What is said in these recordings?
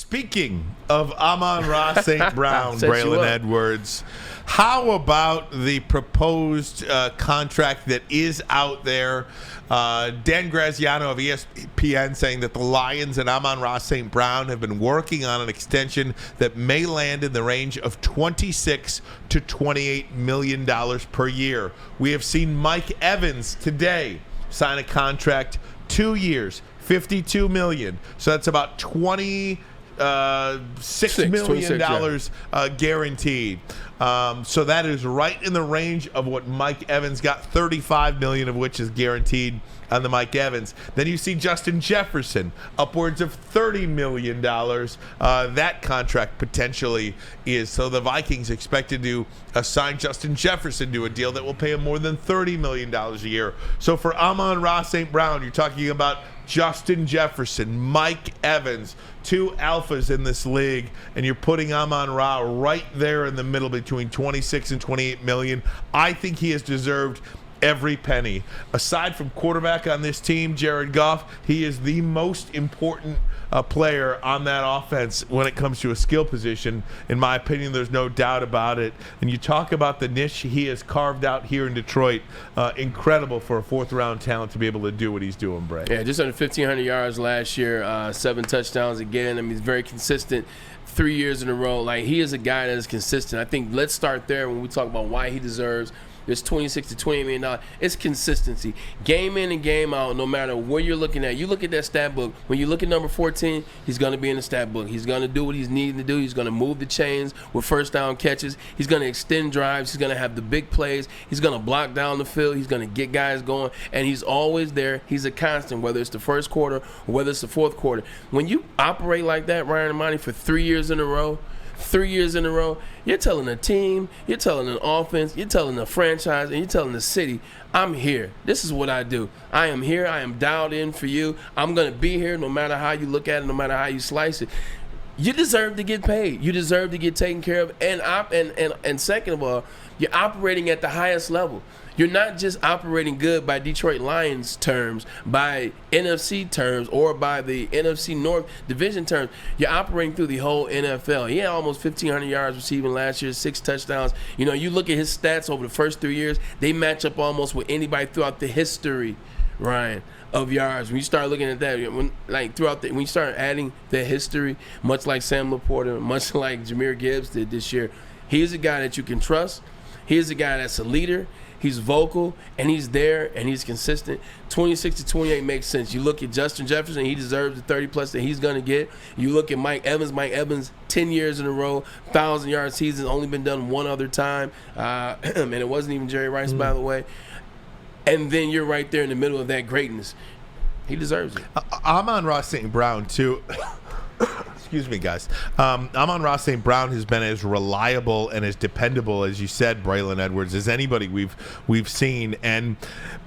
Speaking of Amon-Ra St. Brown, Set you Braylon up. Edwards, how about the proposed contract that is out there? Dan Graziano of ESPN saying that the Lions and Amon-Ra St. Brown have been working on an extension that may land in the range of $26 to $28 million per year. We have seen Mike Evans today sign a contract, 2 years, $52 million. So that's about $26 million guaranteed. So that is right in the range of what Mike Evans got, $35 million of which is guaranteed on the Mike Evans. Then you see Justin Jefferson, upwards of $30 million. That contract potentially is. So the Vikings expected to assign Justin Jefferson to a deal that will pay him more than $30 million a year. So for Amon-Ra St. Brown, you're talking about Justin Jefferson, Mike Evans, two alphas in this league, and you're putting Amon-Ra right there in the middle between 26 and 28 million. I think he has deserved every penny. Aside from quarterback on this team, Jared Goff, he is the most important player on that offense when it comes to a skill position. In my opinion, there's no doubt about it. And you talk about the niche he has carved out here in Detroit. Incredible for a fourth-round talent to be able to do what he's doing, Bray. Yeah, just under 1,500 yards last year, 7 touchdowns again. I mean, he's very consistent. 3 years in a row. Like, he is a guy that is consistent. I think let's start there when we talk about why he deserves this $26 to $28 million. It's consistency. Game in and game out, no matter where you're looking at. You look at that stat book. When you look at number 14, he's going to be in the stat book. He's going to do what he's needing to do. He's going to move the chains with first down catches. He's going to extend drives. He's going to have the big plays. He's going to block down the field. He's going to get guys going. And he's always there. He's a constant, whether it's the first quarter or whether it's the fourth quarter. When you operate like that, Ryan Ermanni, for 3 years in a row, you're telling a team, you're telling an offense, you're telling a franchise, and you're telling the city, I'm here. This is what I do. I am here. I am dialed in for you. I'm going to be here no matter how you look at it, no matter how you slice it. You deserve to get paid. You deserve to get taken care of. And second of all, you're operating at the highest level. You're not just operating good by Detroit Lions terms, by NFC terms, or by the NFC North division terms. You're operating through the whole NFL. He had almost 1,500 yards receiving last year, 6 touchdowns. You know, you look at his stats over the first 3 years, they match up almost with anybody throughout the history, Ryan, of yards. When you start looking at that, when you start adding the history, much like Sam Laporta, much like Jahmyr Gibbs did this year, he's a guy that you can trust. He's a guy that's a leader. He's vocal, and he's there, and he's consistent. 26 to 28 makes sense. You look at Justin Jefferson, he deserves the 30-plus that he's going to get. You look at Mike Evans, 10 years in a row, 1,000-yard season, only been done one other time, and it wasn't even Jerry Rice, by the way. And then you're right there in the middle of that greatness. He deserves it. Amon-Ra St. Brown, too. Excuse me, guys. Amon-Ra St. Brown has been as reliable and as dependable, as you said, Braylon Edwards, as anybody we've seen. And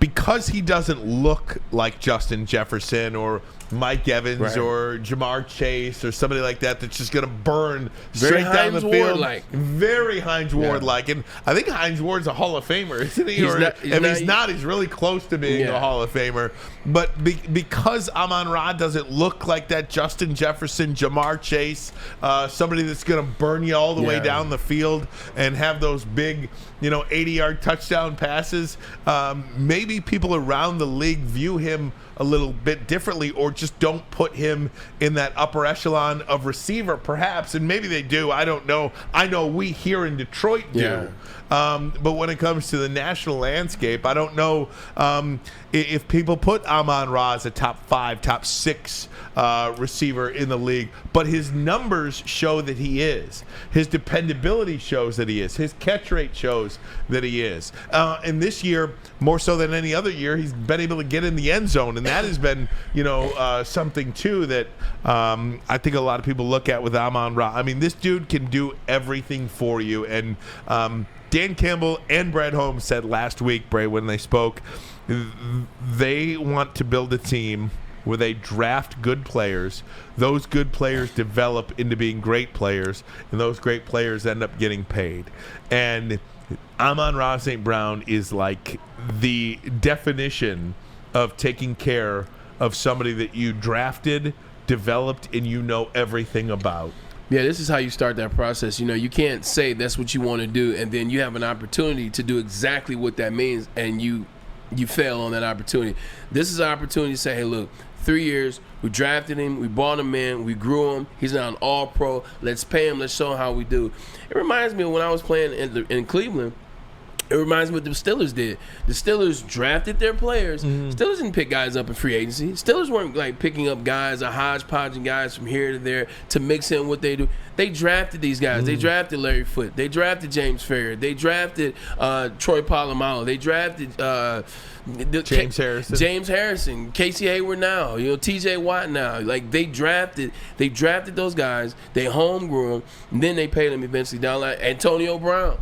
because he doesn't look like Justin Jefferson or Mike Evans, right, or Jamar Chase or somebody like that that's just going to burn straight down the field. Very Hines Ward-like. And I think Hines Ward's a Hall of Famer, isn't he? He's not. He's really close to being a Hall of Famer. But because Amon-Ra doesn't look like that Justin Jefferson, Jamar Chase, somebody that's going to burn you all the way down the field and have those big, 80-yard touchdown passes, maybe people around the league view him a little bit differently, or just don't put him in that upper echelon of receiver, perhaps. And maybe they do. I don't know. I know we here in Detroit do. Yeah. But when it comes to the national landscape, I don't know if people put Amon-Ra as a top 5, top 6 receiver in the league. But his numbers show that he is. His dependability shows that he is. His catch rate shows that he is. And this year, more so than any other year, he's been able to get in the end zone. And that has been, something, too, that I think a lot of people look at with Amon-Ra. I mean, this dude can do everything for you. And Dan Campbell and Brad Holmes said last week, Bray, when they spoke, they want to build a team where they draft good players. Those good players develop into being great players, and those great players end up getting paid. And Amon-Ra St. Brown is like the definition of taking care of somebody that you drafted, developed and you know everything about. Yeah, this is how you start that process. You can't say that's what you want to do, and then you have an opportunity to do exactly what that means, and you fail on that opportunity. This is an opportunity to say, hey, look, 3 years, we drafted him, we brought him in, we grew him, he's now an all-pro. Let's pay him, let's show him how we do. It reminds me of when I was playing in Cleveland. It reminds me of what the Steelers did. The Steelers drafted their players. Steelers didn't pick guys up in free agency. Steelers weren't like picking up guys, a hodgepodge of guys from here to there to mix in what they do. They drafted these guys. They drafted Larry Foote. They drafted James Farrior. They drafted Troy Polamalu. They drafted James Harrison, Casey Hayward now, T.J. Watt now. Like they drafted those guys. They home grew them, and then they paid them eventually down like Antonio Brown.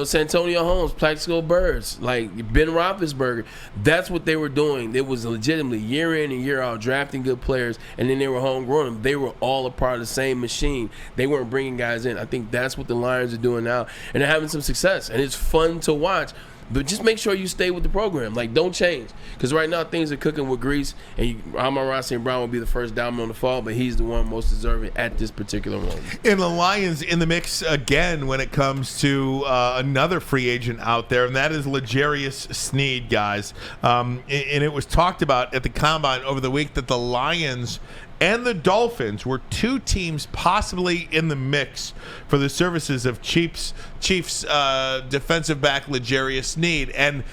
Santonio Holmes, Plaxico Burress, like Ben Roethlisberger. That's what they were doing. It was legitimately year in and year out drafting good players, and then they were homegrown. They were all a part of the same machine. They weren't bringing guys in. I think that's what the Lions are doing now, and they're having some success, and it's fun to watch. But just make sure you stay with the program. Like, don't change. Because right now things are cooking with grease, and Amon-Ra St. Brown will be the first domino to fall, but he's the one most deserving at this particular moment. And the Lions in the mix again when it comes to another free agent out there, and that is L'Jarius Sneed, guys. And it was talked about at the Combine over the week that the Lions and the Dolphins were two teams possibly in the mix for the services of Chiefs defensive back L'Jarius Sneed. And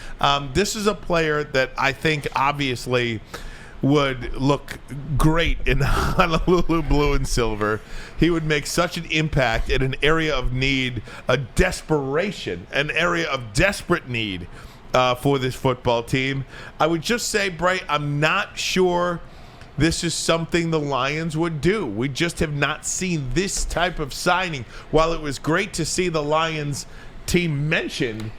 this is a player that I think obviously would look great in Honolulu blue and silver. He would make such an impact in an area of need, an area of desperate need for this football team. I would just say, Bray, I'm not sure this is something the Lions would do. We just have not seen this type of signing. While it was great to see the Lions team mentioned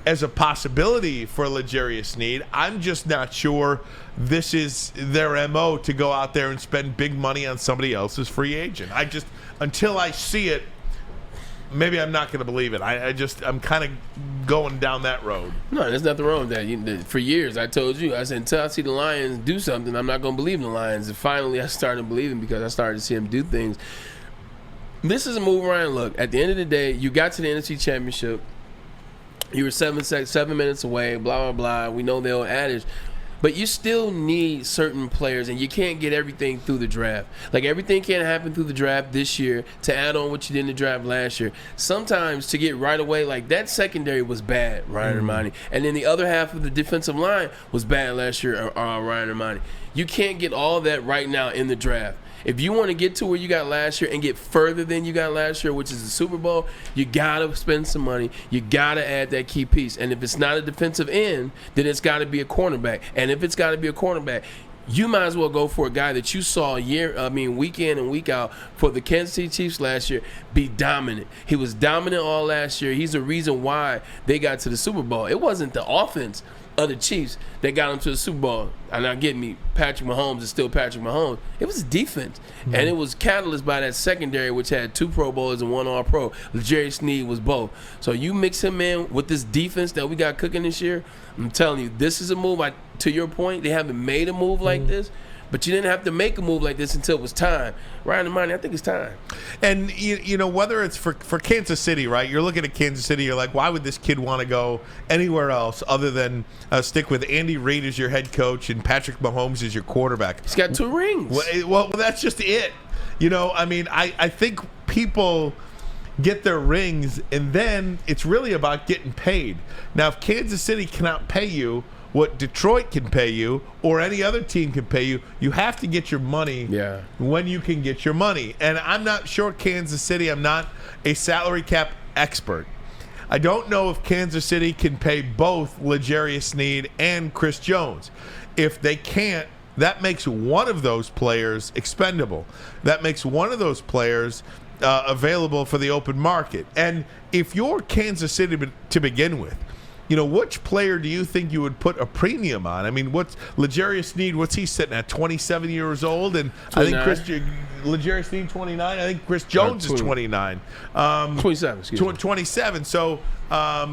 as a possibility for L'Jarius Sneed, I'm just not sure this is their MO to go out there and spend big money on somebody else's free agent. Until I see it, maybe I'm not going to believe it. I'm kind of going down that road. No, there's nothing wrong with that. For years, I told you, I said, until I see the Lions do something, I'm not going to believe in the Lions. And finally, I started believing because I started to see them do things. This is a move, Ryan. Look, at the end of the day, you got to the NFC Championship. You were 7 minutes away, blah, blah, blah. We know the old adage. But you still need certain players, and you can't get everything through the draft. Like, everything can't happen through the draft this year to add on what you did in the draft last year. Sometimes to get right away, like that secondary was bad, Ryan Ermanni. And then the other half of the defensive line was bad last year, Ryan Ermanni. You can't get all that right now in the draft. If you want to get to where you got last year and get further than you got last year, which is the Super Bowl, you got to spend some money. You got to add that key piece. And if it's not a defensive end, then it's got to be a cornerback. And if it's got to be a cornerback, you might as well go for a guy that you saw week in and week out for the Kansas City Chiefs last year be dominant. He was dominant all last year. He's the reason why they got to the Super Bowl. It wasn't the offense of the Chiefs that got him to the Super Bowl. And now get me, Patrick Mahomes is still Patrick Mahomes. It was defense. And it was catalyzed by that secondary, which had 2 Pro Bowlers and 1 All-Pro. L'Jarius Sneed was both. So you mix him in with this defense that we got cooking this year, I'm telling you, this is a move. To your point, they haven't made a move like this. But you didn't have to make a move like this until it was time. Ryan Ermanni, I think it's time. And, whether it's for Kansas City, right? You're looking at Kansas City, you're like, why would this kid want to go anywhere else other than stick with Andy Reid as your head coach and Patrick Mahomes as your quarterback? He's got 2 rings. Well, that's just it. I think people get their rings, and then it's really about getting paid. Now, if Kansas City cannot pay you what Detroit can pay you or any other team can pay you, you have to get your money when you can get your money. And I'm not sure Kansas City, I'm not a salary cap expert. I don't know if Kansas City can pay both L'Jarius Sneed and Chris Jones. If they can't, that makes one of those players expendable. That makes one of those players available for the open market. And if you're Kansas City to begin with, which player do you think you would put a premium on? I mean, what's L'Jarius Sneed? What's he sitting at? 27 years old, and 29. I think L'Jarius Sneed 29. I think Chris Jones is 29. 27. 27. So I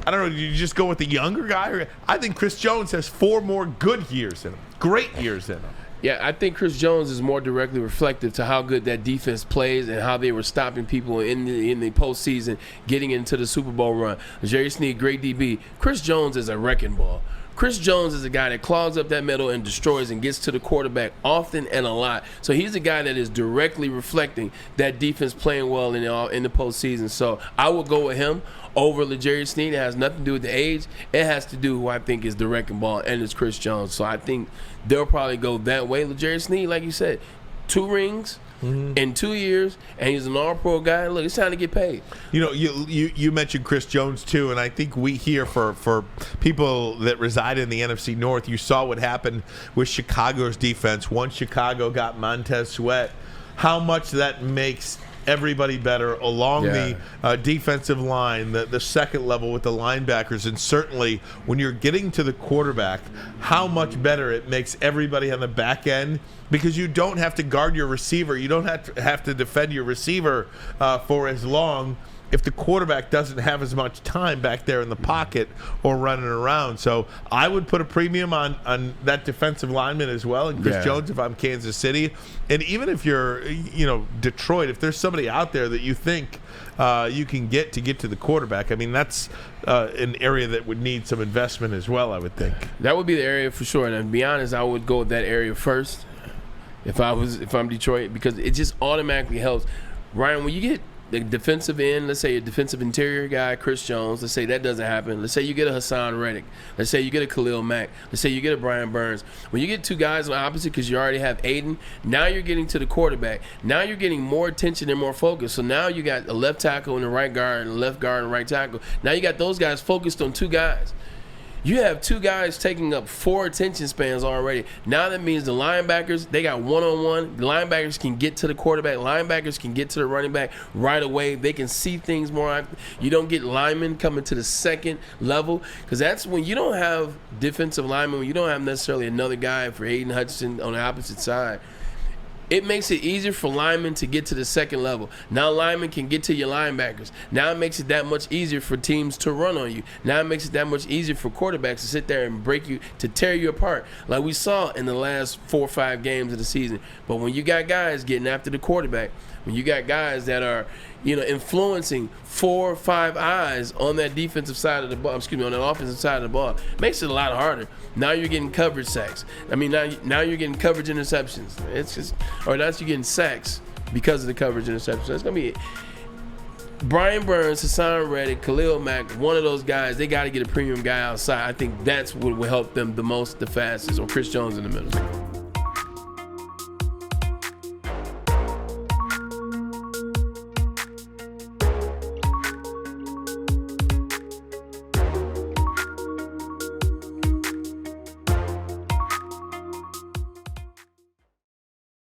don't know. Do you just go with the younger guy? I think Chris Jones has 4 more good years in him, great years in him. Yeah, I think Chris Jones is more directly reflective to how good that defense plays and how they were stopping people in the postseason, getting into the Super Bowl run. Jerry Sneed, great DB. Chris Jones is a wrecking ball. Chris Jones is a guy that clogs up that middle and destroys and gets to the quarterback often and a lot. So he's a guy that is directly reflecting that defense playing well in the postseason. So I would go with him over L'Jarius Sneed. It has nothing to do with the age. It has to do with who I think is the wrecking ball, and it's Chris Jones. So I think they'll probably go that way. L'Jarius Sneed, like you said, 2 rings in 2 years, and he's an all-pro guy. Look, it's time to get paid. You know, you mentioned Chris Jones too, and I think we here for people that reside in the NFC North, you saw what happened with Chicago's defense once Chicago got Montez Sweat, how much that makes everybody better along the defensive line, the second level with the linebackers, and certainly when you're getting to the quarterback, how much better it makes everybody on the back end, because you don't have to guard your receiver, you don't have to defend your receiver for as long if the quarterback doesn't have as much time back there in the pocket or running around. So I would put a premium on that defensive lineman as well, and Chris Jones if I'm Kansas City. And even if you're, Detroit, if there's somebody out there that you think you can get to the quarterback, I mean, that's an area that would need some investment as well, I would think. That would be the area for sure. And to be honest, I would go with that area first if I'm Detroit, because it just automatically helps. Ryan, when you get the defensive end, let's say a defensive interior guy, Chris Jones, let's say that doesn't happen. Let's say you get a Hassan Reddick. Let's say you get a Khalil Mack. Let's say you get a Brian Burns. When you get 2 guys on the opposite because you already have Aiden, now you're getting to the quarterback. Now you're getting more attention and more focus. So now you got a left tackle and a right guard and a left guard and right tackle. Now you got those guys focused on 2 guys. You have 2 guys taking up 4 attention spans already. Now that means the linebackers, they got one-on-one. The linebackers can get to the quarterback. Linebackers can get to the running back right away. They can see things more. You don't get linemen coming to the second level, because that's when you don't have defensive linemen, when you don't have necessarily another guy for Aiden Hutchinson on the opposite side. It makes it easier for linemen to get to the second level. Now linemen can get to your linebackers. Now it makes it that much easier for teams to run on you. Now it makes it that much easier for quarterbacks to sit there and break you, to tear you apart, like we saw in the last 4 or 5 games of the season. But when you got guys getting after the quarterback, when you got guys that are, influencing 4 or 5 eyes on that defensive side of the ball, on that offensive side of the ball, it makes it a lot harder. Now you're getting coverage sacks. I mean, now you're getting coverage interceptions. Now you're getting sacks because of the coverage interceptions. It's going to be Brian Burns, Hassan Reddick, Khalil Mack, one of those guys. They got to get a premium guy outside. I think that's what will help them the most, the fastest, or Chris Jones in the middle.